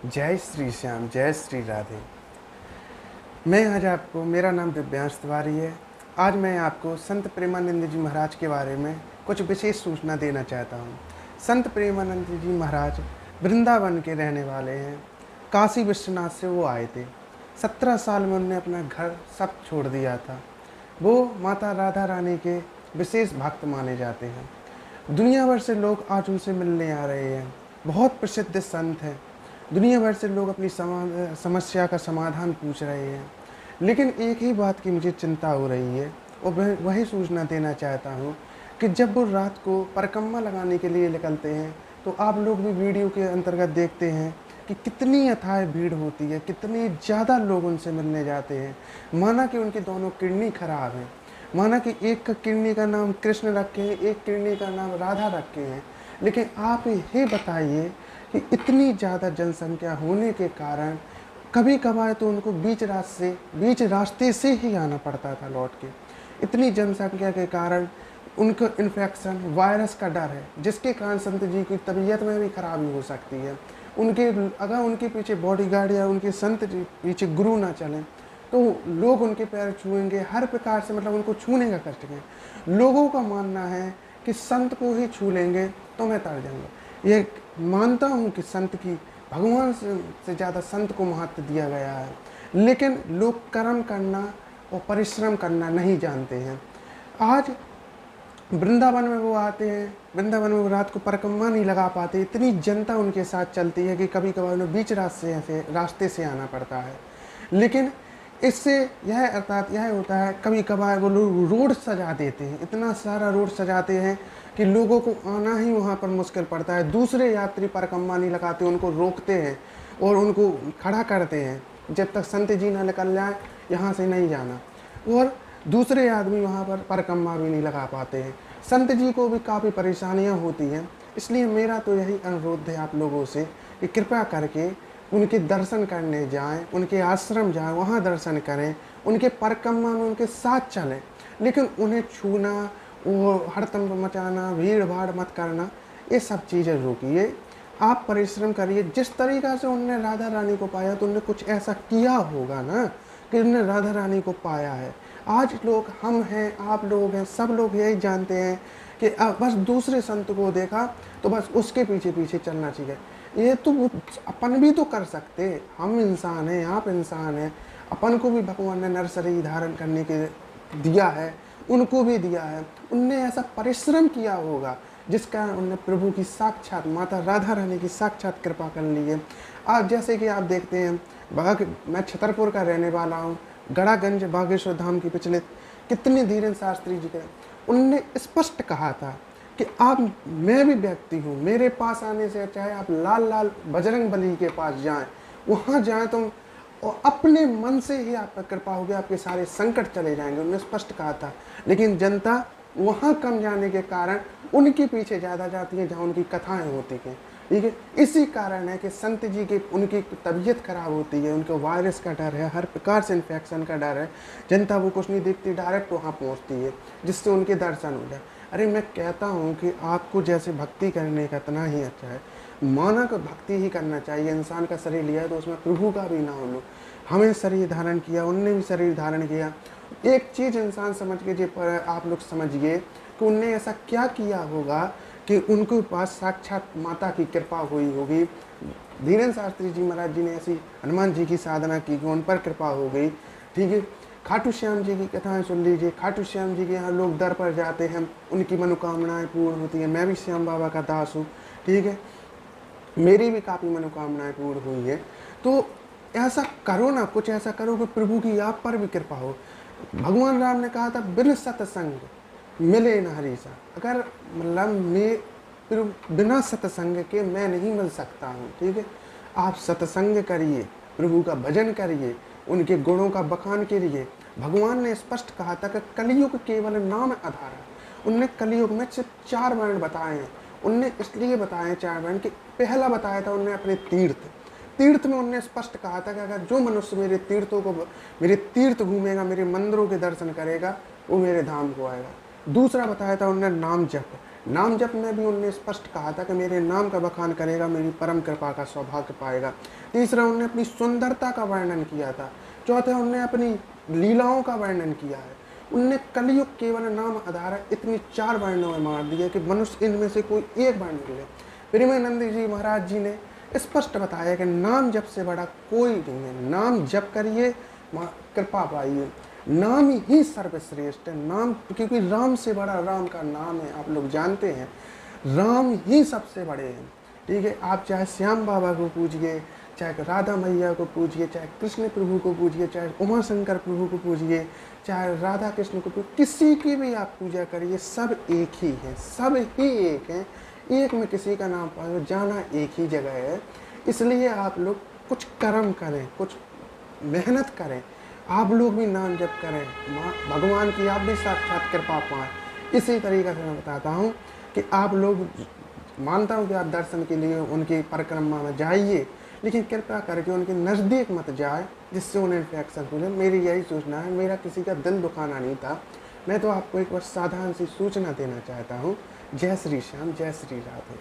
जय श्री श्याम, जय श्री राधे। मैं आज आपको, मेरा नाम दिव्यांश तिवारी है। आज मैं आपको संत प्रेमानंद जी महाराज के बारे में कुछ विशेष सूचना देना चाहता हूँ। संत प्रेमानंद जी महाराज वृंदावन के रहने वाले हैं। काशी विश्वनाथ से वो आए थे। 17 साल में उन्होंने अपना घर सब छोड़ दिया था। वो माता राधा रानी के विशेष भक्त माने जाते हैं। दुनिया भर से लोग आज उनसे मिलने आ रहे हैं। बहुत प्रसिद्ध संत हैं। दुनिया भर से लोग अपनी समस्या का समाधान पूछ रहे हैं। लेकिन एक ही बात की मुझे चिंता हो रही है और मैं वही सूचना देना चाहता हूँ कि जब वो रात को परिक्रमा लगाने के लिए निकलते हैं तो आप लोग भी वीडियो के अंतर्गत देखते हैं कि कितनी अथाह भीड़ होती है, कितने ज़्यादा लोग उनसे मिलने जाते हैं। माना कि उनकी दोनों किडनी खराब हैं, माना कि एक किडनी का नाम कृष्ण रखे हैं, एक किडनी का नाम राधा रखे हैं, लेकिन आप ये बताइए कि इतनी ज़्यादा जनसंख्या होने के कारण कभी कभार तो उनको बीच रास्ते से ही आना पड़ता था लौट के। इतनी जनसंख्या के कारण उनको इन्फेक्शन, वायरस का डर है, जिसके कारण संत जी की तबीयत में भी खराबी हो सकती है। अगर उनके पीछे बॉडीगार्ड या उनके संत जी पीछे गुरु ना चलें तो लोग उनके पैर छुएंगे, हर प्रकार से मतलब उनको छूने का कष्ट है। लोगों का मानना है कि संत को ही छू लेंगे तो मैं तर जाऊँगा। ये मानता हूँ कि संत की भगवान से ज़्यादा संत को महत्व दिया गया है, लेकिन लोग कर्म करना और परिश्रम करना नहीं जानते हैं। आज वृंदावन में वो आते हैं, वृंदावन में वो रात को परिक्रमा नहीं लगा पाते। इतनी जनता उनके साथ चलती है कि कभी कभार उन्हें बीच रास्ते से आना पड़ता है। लेकिन इससे यह अर्थात यह होता है, कभी कभार वो लोग रोड सजा देते हैं, इतना सारा रोड सजाते हैं कि लोगों को आना ही वहाँ पर मुश्किल पड़ता है। दूसरे यात्री परिक्रमा नहीं लगाते, उनको रोकते हैं और उनको खड़ा करते हैं, जब तक संत जी ना निकल जाए यहाँ से नहीं जाना। और दूसरे आदमी वहाँ पर परिक्रमा भी नहीं लगा पाते हैं। संत जी को भी काफ़ी परेशानियाँ होती हैं। इसलिए मेरा तो यही अनुरोध है आप लोगों से कि कृपया करके उनके दर्शन करने जाएं, उनके आश्रम जाएं, वहाँ दर्शन करें, उनके परिक्रमा में उनके साथ चलें। लेकिन उन्हें छूना और हड़कंप मचाना, भीड़ भाड़ मत करना, ये सब चीज़ें रोकिए। आप परिश्रम करिए। जिस तरीक़ा से उनने राधा रानी को पाया तो उनने कुछ ऐसा किया होगा ना कि उन्होंने राधा रानी को पाया है। आज लोग, हम हैं, आप लोग हैं, सब लोग यही जानते हैं कि बस दूसरे संत को देखा तो बस उसके पीछे पीछे चलना चाहिए। ये तो अपन भी तो कर सकते। हम इंसान हैं, आप इंसान हैं, अपन को भी भगवान ने नर शरीर धारण करने के दिया है, उनको भी दिया है। उनने ऐसा परिश्रम किया होगा जिसका उनने प्रभु की साक्षात माता राधा रानी की साक्षात कृपा कर ली है। आज जैसे कि आप देखते हैं, मैं छतरपुर का रहने वाला हूँ। गड़ागंज बागेश्वर धाम के पिछले कितने धीरेन्द्र शास्त्री जी के, उनने स्पष्ट कहा था कि मैं भी व्यक्ति हूँ, मेरे पास आने से चाहे आप लाल बजरंग बली के पास जाएं, वहाँ जाएं तो और अपने मन से ही आप पर कृपा होगी, आपके सारे संकट चले जाएंगे। उन्होंने स्पष्ट कहा था। लेकिन जनता वहाँ कम जाने के कारण उनके पीछे ज़्यादा जाती है जहाँ उनकी कथाएं होती हैं। ठीक है, इसी कारण है कि संत जी के उनकी तबीयत खराब होती है, उनको वायरस का डर है, हर प्रकार से इन्फेक्शन का डर है। जनता वो कुछ नहीं देखती, डायरेक्ट वहाँ पहुँचती है जिससे उनके दर्शन हो जाए। अरे मैं कहता हूँ कि आपको जैसे भक्ति करने का इतना ही अच्छा है, माना को भक्ति ही करना चाहिए। इंसान का शरीर लिया है तो उसमें प्रभु का भी नाम लो। हमें शरीर धारण किया, उनने भी शरीर धारण किया। एक चीज़ इंसान समझ के पर आप लोग समझिए कि उनने ऐसा क्या किया होगा कि उनके पास साक्षात माता की कृपा हुई होगी। धीरेन्द्र शास्त्री जी महाराज जी ने ऐसी हनुमान जी की साधना की कि उन पर कृपा हो गई। ठीक है, खाटू श्याम जी की कथाएं सुन लीजिए। खाटू श्याम जी के यहाँ लोग दर पर जाते हैं, उनकी मनोकामनाएं पूर्ण होती हैं। मैं भी श्याम बाबा का दास हूँ। ठीक है, मेरी भी काफ़ी मनोकामनाएं पूर्ण हुई है। तो ऐसा करो ना, कुछ ऐसा करो कि प्रभु की आप पर भी कृपा हो। भगवान राम ने कहा था, बिन सत्संग मिले न हरीसा। अगर मतलब मैं बिना सत्संग के मैं नहीं मिल सकता हूँ। ठीक है, आप सत्संग करिए, प्रभु का भजन करिए, उनके गुणों का बखान करिए। भगवान ने स्पष्ट कहा था कि कलयुग केवल नाम आधार है। उनने कलयुग में सिर्फ 4 वर्ण बताए हैं। उनने इसलिए बताए 4 वर्ण कि पहला बताया था उनने अपने तीर्थ में उनने स्पष्ट कहा था कि अगर जो मनुष्य मेरे तीर्थ घूमेगा, मेरे मंदिरों के दर्शन करेगा, वो मेरे धाम को आएगा। दूसरा बताया था उनने नाम जप। नाम जप में भी उनने स्पष्ट कहा था कि मेरे नाम का बखान करेगा मेरी परम कृपा का सौभाग्य पाएगा। तीसरा, उन्होंने अपनी सुंदरता का वर्णन किया था। चौथा, उन्होंने अपनी लीलाओं का वर्णन किया है। उनने कलयुग केवल नाम आधार इतनी 4 वर्णों में मार दिए कि मनुष्य इनमें से कोई एक वर्ण ले। प्रेमानंद जी महाराज जी ने स्पष्ट बताया कि नाम जप से बड़ा कोई नहीं है। नाम जप करिए, कृपा पाइए। नाम ही सर्वश्रेष्ठ है। नाम, क्योंकि राम से बड़ा राम का नाम है, आप लोग जानते हैं। राम ही सबसे बड़े हैं। ठीक है, आप चाहे श्याम बाबा को पूजिए, चाहे राधा मैया को पूजिए, चाहे कृष्ण प्रभु को पूजिए, चाहे उमा शंकर प्रभु को पूजिए, चाहे राधा कृष्ण को पूजिए, किसी की भी आप पूजा करिए, सब एक ही है, सब ही एक हैं। एक में किसी का नाम पाओ, जाना एक ही जगह है। इसलिए आप लोग कुछ कर्म करें, कुछ मेहनत करें, आप लोग भी नाम जप करें, भगवान की आप भी साक्षात कृपा पाएं। इसी तरीके से मैं बताता हूँ कि आप लोग, मानता हूँ कि आप दर्शन के लिए उनकी परिक्रमा में जाइए, लेकिन कृपया करके उनके नज़दीक मत जाए जिससे उन्हें इन्फेक्शन हो जाए। मेरी यही सूचना है। मेरा किसी का दिल दुखाना नहीं था। मैं तो आपको एक बार साधारण सी सूचना देना चाहता हूँ। जय श्री श्याम, जय श्री राधे।